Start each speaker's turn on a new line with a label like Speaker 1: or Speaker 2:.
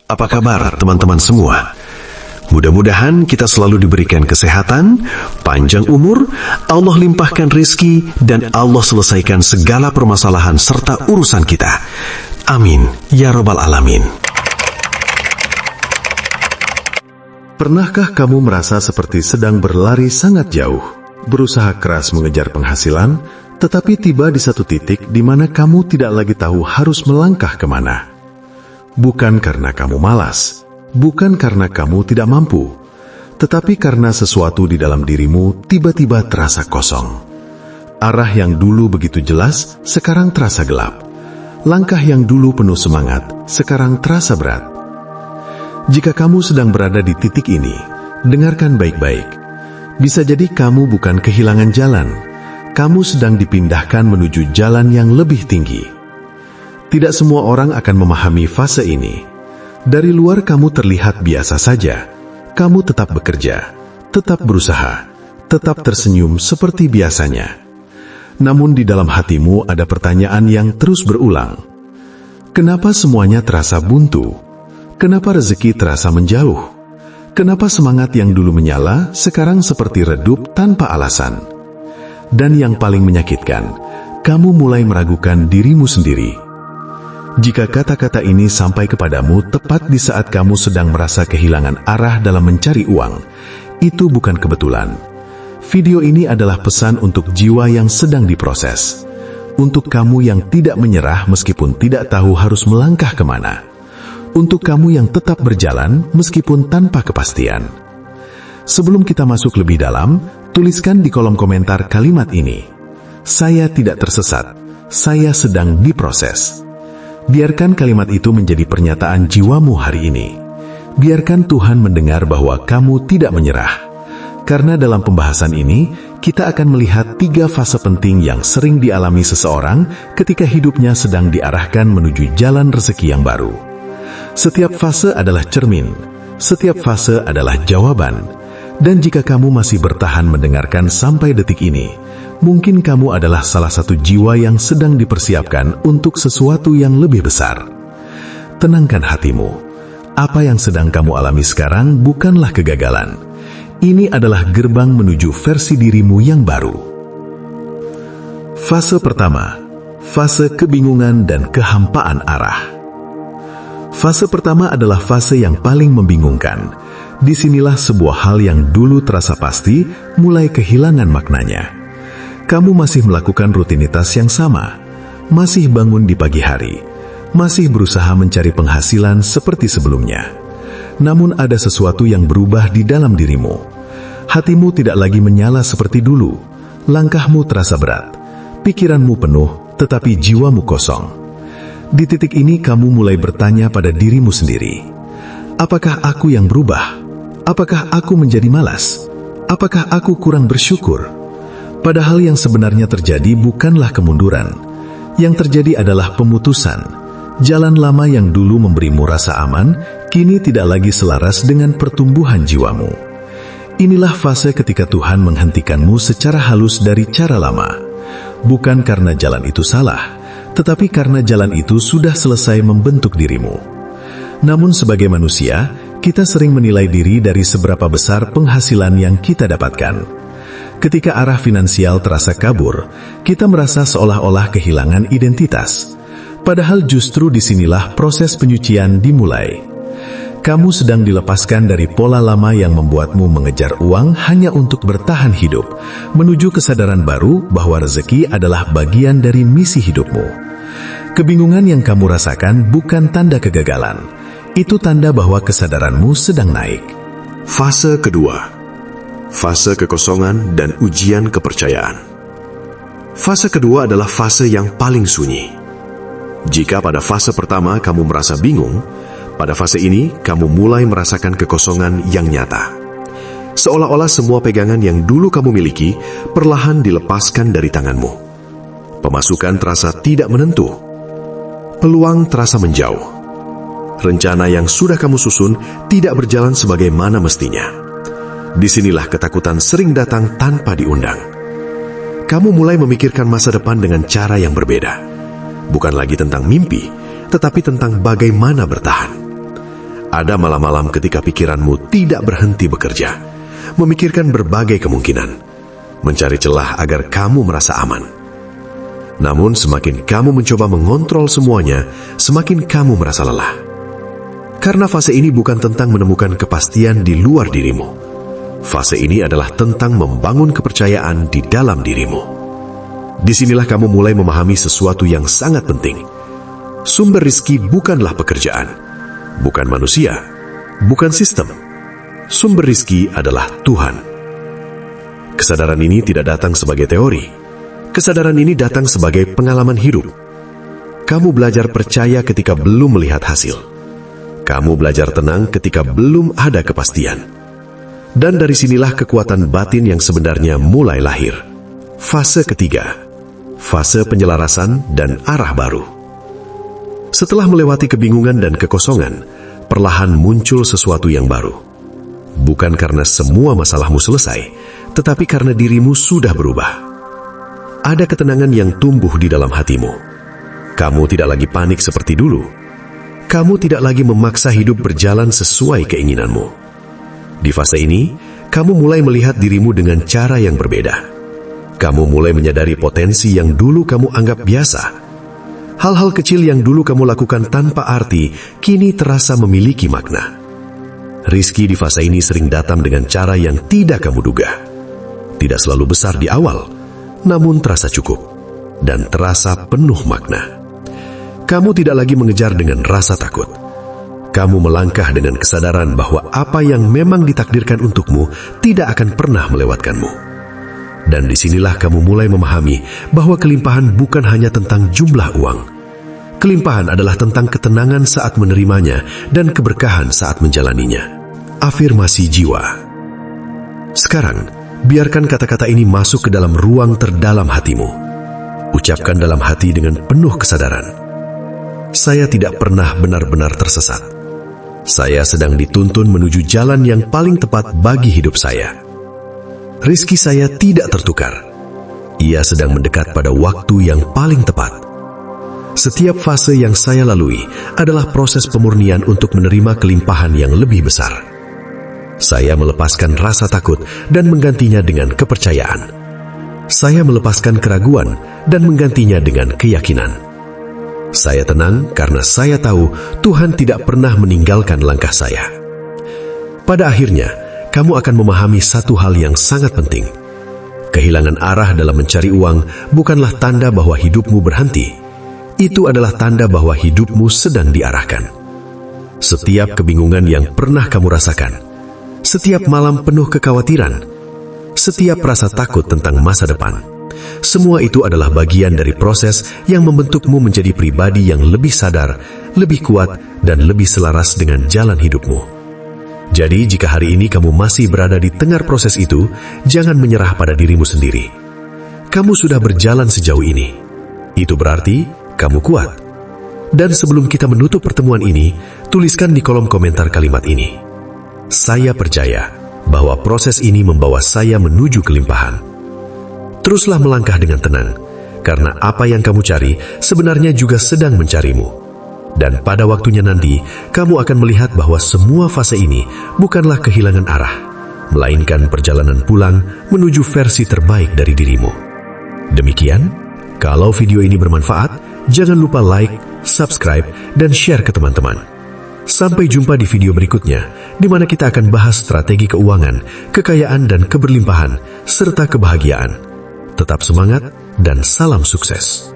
Speaker 1: Apa kabar teman-teman semua? Mudah-mudahan kita selalu diberikan kesehatan, panjang umur, Allah limpahkan rezeki, dan Allah selesaikan segala permasalahan serta urusan kita. Amin, ya Rabbal Alamin.
Speaker 2: Pernahkah kamu merasa seperti sedang berlari sangat jauh, berusaha keras mengejar penghasilan, tetapi tiba di satu titik di mana kamu tidak lagi tahu harus melangkah kemana? Bukan karena kamu malas, bukan karena kamu tidak mampu, tetapi karena sesuatu di dalam dirimu tiba-tiba terasa kosong. Arah yang dulu begitu jelas, sekarang terasa gelap. Langkah yang dulu penuh semangat, sekarang terasa berat. Jika kamu sedang berada di titik ini, dengarkan baik-baik. Bisa jadi kamu bukan kehilangan jalan, kamu sedang dipindahkan menuju jalan yang lebih tinggi. Tidak semua orang akan memahami fase ini. Dari luar kamu terlihat biasa saja. Kamu tetap bekerja, tetap berusaha, tetap tersenyum seperti biasanya. Namun di dalam hatimu ada pertanyaan yang terus berulang. Kenapa semuanya terasa buntu? Kenapa rezeki terasa menjauh? Kenapa semangat yang dulu menyala sekarang seperti redup tanpa alasan? Dan yang paling menyakitkan, kamu mulai meragukan dirimu sendiri. Jika kata-kata ini sampai kepadamu tepat di saat kamu sedang merasa kehilangan arah dalam mencari uang, itu bukan kebetulan. Video ini adalah pesan untuk jiwa yang sedang diproses. Untuk kamu yang tidak menyerah meskipun tidak tahu harus melangkah kemana. Untuk kamu yang tetap berjalan meskipun tanpa kepastian. Sebelum kita masuk lebih dalam, tuliskan di kolom komentar kalimat ini. Saya tidak tersesat, saya sedang diproses. Biarkan kalimat itu menjadi pernyataan jiwamu hari ini. Biarkan Tuhan mendengar bahwa kamu tidak menyerah. Karena dalam pembahasan ini, kita akan melihat 3 fase penting yang sering dialami seseorang ketika hidupnya sedang diarahkan menuju jalan rezeki yang baru. Setiap fase adalah cermin, setiap fase adalah jawaban. Dan jika kamu masih bertahan mendengarkan sampai detik ini, mungkin kamu adalah salah satu jiwa yang sedang dipersiapkan untuk sesuatu yang lebih besar. Tenangkan hatimu. Apa yang sedang kamu alami sekarang bukanlah kegagalan. Ini adalah gerbang menuju versi dirimu yang baru. Fase pertama, fase kebingungan dan kehampaan arah. Fase pertama adalah fase yang paling membingungkan. Disinilah sebuah hal yang dulu terasa pasti mulai kehilangan maknanya. Kamu masih melakukan rutinitas yang sama, masih bangun di pagi hari, masih berusaha mencari penghasilan seperti sebelumnya. Namun ada sesuatu yang berubah di dalam dirimu. Hatimu tidak lagi menyala seperti dulu, langkahmu terasa berat, pikiranmu penuh, tetapi jiwamu kosong. Di titik ini kamu mulai bertanya pada dirimu sendiri, apakah aku yang berubah? Apakah aku menjadi malas? Apakah aku kurang bersyukur? Padahal yang sebenarnya terjadi bukanlah kemunduran. Yang terjadi adalah pemutusan. Jalan lama yang dulu memberimu rasa aman, kini tidak lagi selaras dengan pertumbuhan jiwamu. Inilah fase ketika Tuhan menghentikanmu secara halus dari cara lama. Bukan karena jalan itu salah, tetapi karena jalan itu sudah selesai membentuk dirimu. Namun sebagai manusia, kita sering menilai diri dari seberapa besar penghasilan yang kita dapatkan. Ketika arah finansial terasa kabur, kita merasa seolah-olah kehilangan identitas. Padahal justru disinilah proses penyucian dimulai. Kamu sedang dilepaskan dari pola lama yang membuatmu mengejar uang hanya untuk bertahan hidup, menuju kesadaran baru bahwa rezeki adalah bagian dari misi hidupmu. Kebingungan yang kamu rasakan bukan tanda kegagalan. Itu tanda bahwa kesadaranmu sedang naik.
Speaker 1: Fase kedua, fase kekosongan dan ujian kepercayaan. Fase kedua adalah fase yang paling sunyi. Jika pada fase pertama kamu merasa bingung, pada fase ini kamu mulai merasakan kekosongan yang nyata. Seolah-olah semua pegangan yang dulu kamu miliki perlahan dilepaskan dari tanganmu. Pemasukan terasa tidak menentu. Peluang terasa menjauh. Rencana yang sudah kamu susun tidak berjalan sebagaimana mestinya. Disinilah ketakutan sering datang tanpa diundang. Kamu mulai memikirkan masa depan dengan cara yang berbeda. Bukan lagi tentang mimpi, tetapi tentang bagaimana bertahan. Ada malam-malam ketika pikiranmu tidak berhenti bekerja, memikirkan berbagai kemungkinan, mencari celah agar kamu merasa aman. Namun semakin kamu mencoba mengontrol semuanya, semakin kamu merasa lelah. Karena fase ini bukan tentang menemukan kepastian di luar dirimu. Fase ini adalah tentang membangun kepercayaan di dalam dirimu. Disinilah kamu mulai memahami sesuatu yang sangat penting. Sumber rizki bukanlah pekerjaan, bukan manusia, bukan sistem. Sumber rizki adalah Tuhan. Kesadaran ini tidak datang sebagai teori. Kesadaran ini datang sebagai pengalaman hidup. Kamu belajar percaya ketika belum melihat hasil. Kamu belajar tenang ketika belum ada kepastian. Dan dari sinilah kekuatan batin yang sebenarnya mulai lahir. Fase ketiga, fase penyelarasan dan arah baru. Setelah melewati kebingungan dan kekosongan, perlahan muncul sesuatu yang baru. Bukan karena semua masalahmu selesai, tetapi karena dirimu sudah berubah. Ada ketenangan yang tumbuh di dalam hatimu. Kamu tidak lagi panik seperti dulu. Kamu tidak lagi memaksa hidup berjalan sesuai keinginanmu. Di fase ini, kamu mulai melihat dirimu dengan cara yang berbeda. Kamu mulai menyadari potensi yang dulu kamu anggap biasa. Hal-hal kecil yang dulu kamu lakukan tanpa arti, kini terasa memiliki makna. Rizki di fase ini sering datang dengan cara yang tidak kamu duga. Tidak selalu besar di awal, namun terasa cukup dan terasa penuh makna. Kamu tidak lagi mengejar dengan rasa takut. Kamu melangkah dengan kesadaran bahwa apa yang memang ditakdirkan untukmu tidak akan pernah melewatkanmu. Dan disinilah kamu mulai memahami bahwa kelimpahan bukan hanya tentang jumlah uang. Kelimpahan adalah tentang ketenangan saat menerimanya dan keberkahan saat menjalaninya. Afirmasi jiwa. Sekarang, biarkan kata-kata ini masuk ke dalam ruang terdalam hatimu. Ucapkan dalam hati dengan penuh kesadaran. Saya tidak pernah benar-benar tersesat. Saya sedang dituntun menuju jalan yang paling tepat bagi hidup saya. Rizki saya tidak tertukar. Ia sedang mendekat pada waktu yang paling tepat. Setiap fase yang saya lalui adalah proses pemurnian untuk menerima kelimpahan yang lebih besar. Saya melepaskan rasa takut dan menggantinya dengan kepercayaan. Saya melepaskan keraguan dan menggantinya dengan keyakinan. Saya tenang karena saya tahu Tuhan tidak pernah meninggalkan langkah saya. Pada akhirnya, kamu akan memahami satu hal yang sangat penting. Kehilangan arah dalam mencari uang bukanlah tanda bahwa hidupmu berhenti. Itu adalah tanda bahwa hidupmu sedang diarahkan. Setiap kebingungan yang pernah kamu rasakan, setiap malam penuh kekhawatiran, setiap rasa takut tentang masa depan, semua itu adalah bagian dari proses yang membentukmu menjadi pribadi yang lebih sadar, lebih kuat, dan lebih selaras dengan jalan hidupmu. Jadi, jika hari ini kamu masih berada di tengah proses itu, jangan menyerah pada dirimu sendiri. Kamu sudah berjalan sejauh ini. Itu berarti kamu kuat. Dan sebelum kita menutup pertemuan ini, tuliskan di kolom komentar kalimat ini. Saya percaya bahwa proses ini membawa saya menuju kelimpahan. Teruslah melangkah dengan tenang, karena apa yang kamu cari sebenarnya juga sedang mencarimu. Dan pada waktunya nanti, kamu akan melihat bahwa semua fase ini bukanlah kehilangan arah, melainkan perjalanan pulang menuju versi terbaik dari dirimu. Demikian, kalau video ini bermanfaat, jangan lupa like, subscribe, dan share ke teman-teman. Sampai jumpa di video berikutnya, di mana kita akan bahas strategi keuangan, kekayaan dan keberlimpahan, serta kebahagiaan. Tetap semangat dan salam sukses.